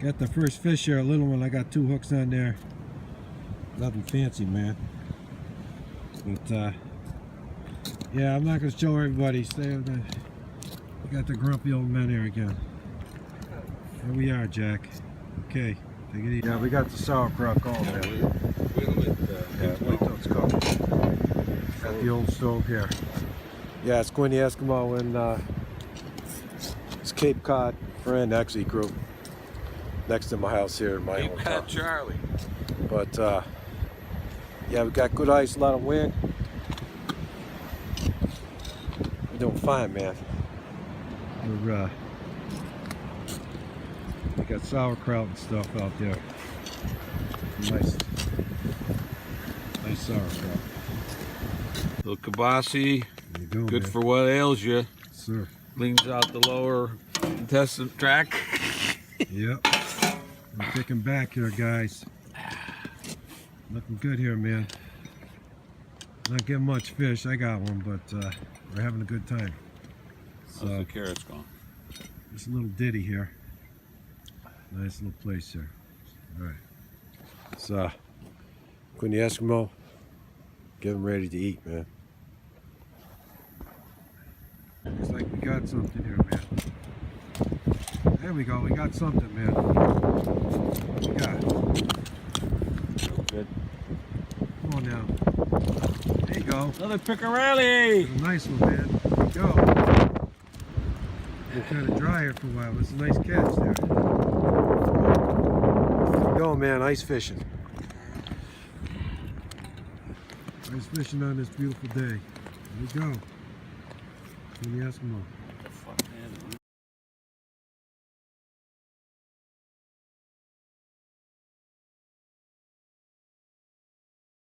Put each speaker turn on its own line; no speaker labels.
Got the first fish here, a little one. I got 2 hooks on there. Nothing fancy, man. But yeah, I'm not gonna show everybody. We got the grumpy old men here again. Here we are, Jack. Okay, take it easy. Yeah, we got the sauerkraut going, man. Yeah, wait till it's cooked. Got the old stove here. Yeah, it's Quinn the Eskimo and it's Cape Cod friend, actually grew next to my house here in my
Cape
hometown.
Cod Charlie.
But yeah, we got good ice, a lot of wind. We're doing fine, man. We got sauerkraut and stuff out there. Nice sauerkraut.
Little kielbasa,
There you go,
good
man.
for what ails you.
Sir.
Cleans out the lower intestine tract.
Yep. I'm kicking back here, guys. Looking good here, man. Not getting much fish. I got one, but we're having a good time.
How's
So
the carrots going?
just a little ditty here. Nice little place here. All right. So, Quinn the Eskimo, getting ready to eat, man. Looks like we got something here, man. There we go. We got something, man. What we got?
Good.
Come on now. There you go.
Another pickerelli!
It's a nice one, man. There we go. Been kind of dry here for a while. It's a nice catch there. There we go, man. Ice fishing. Ice fishing on this beautiful day. There we go. In the Eskimo.
Fuck, man.